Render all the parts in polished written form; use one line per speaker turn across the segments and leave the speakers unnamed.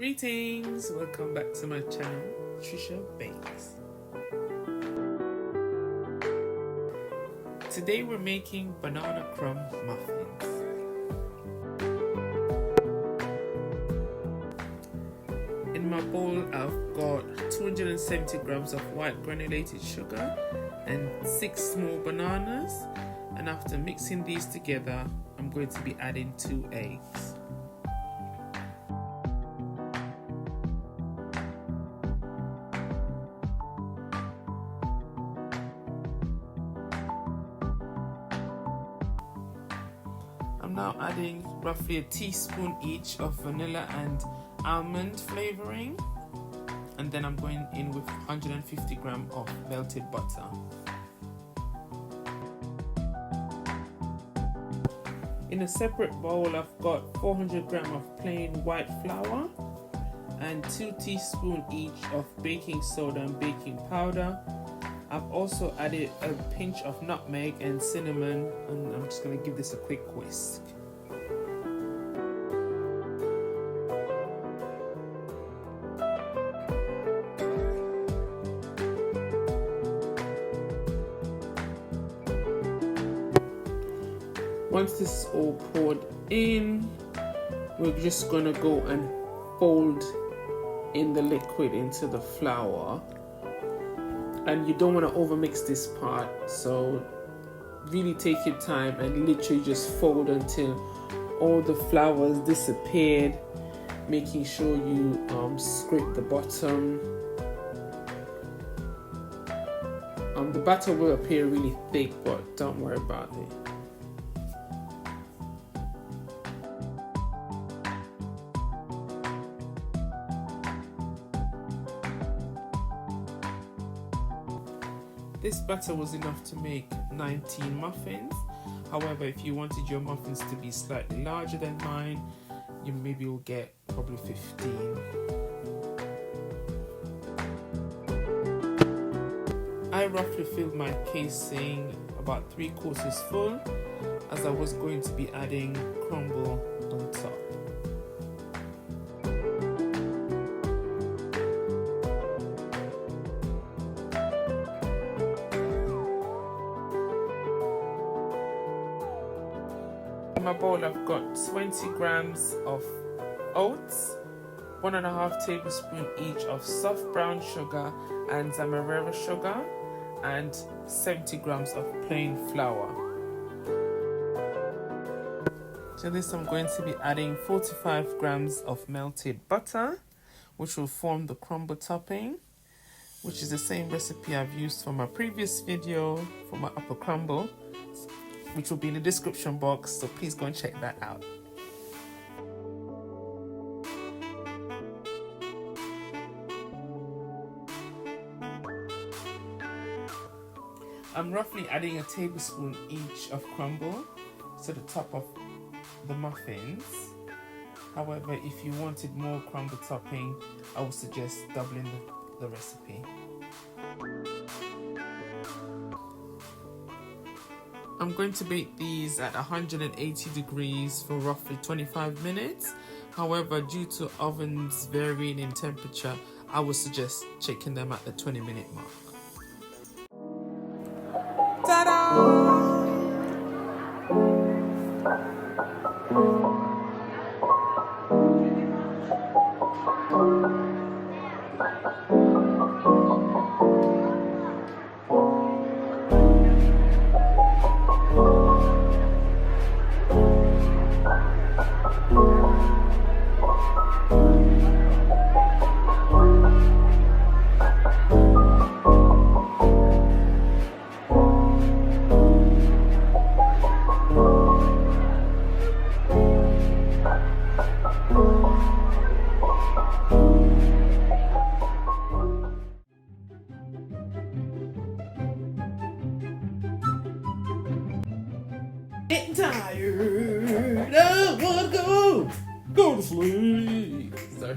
Greetings, welcome back to my channel, Trisha Bakes. Today we're making banana crumb muffins. In my bowl I've got 270 grams of white granulated sugar and 6 small bananas, and after mixing these together I'm going to be adding 2 eggs. I'm now adding roughly a teaspoon each of vanilla and almond flavoring, and then I'm going in with 150 grams of melted butter. In a separate bowl I've got 400 grams of plain white flour and 2 teaspoons each of baking soda and baking powder. I've also added a pinch of nutmeg and cinnamon, and I'm just going to give this a quick whisk. Once this is all poured in, we're just going to go and fold in the liquid into the flour. And you don't want to overmix this part, so really take your time and literally just fold until all the flour has disappeared, making sure you scrape the bottom. The batter will appear really thick, but don't worry about it. This batter was enough to make 19 muffins. However, if you wanted your muffins to be slightly larger than mine, you maybe will get probably 15. I roughly filled my casing about 3/4 full, as I was going to be adding crumble on top. In my bowl I've got 20 grams of oats, 1.5 tablespoons each of soft brown sugar and demerara sugar, and 70 grams of plain flour. To this I'm going to be adding 45 grams of melted butter, which will form the crumble topping, which is the same recipe I've used for my previous video for my upper crumble, which will be in the description box, so please go and check that out. I'm roughly adding a tablespoon each of crumble to the top of the muffins. However, if you wanted more crumble topping, I would suggest doubling the recipe. I'm going to bake these at 180 degrees for roughly 25 minutes. However, due to ovens varying in temperature, I would suggest checking them at the 20-minute mark. Ta-da! Getting tired, I wanna go to sleep. Sorry.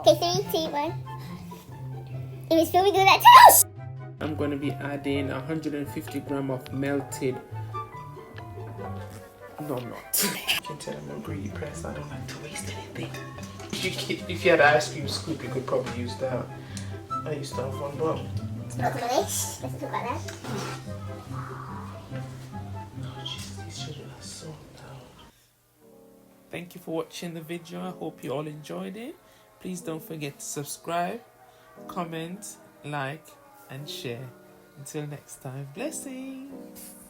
Okay, 3, 2, 1. It was filming doing that too.
I'm going to be adding 150 grams of melted. No, I'm not. You can tell I'm a greedy person. I don't like to waste anything. if you had an ice cream scoop, you could probably use that. I used to have one, but
Let's talk about that.
oh, jeez, these children are so loud. Thank you for watching the video. I hope you all enjoyed it. Please don't forget to subscribe, comment, like, and share. Until next time, blessings.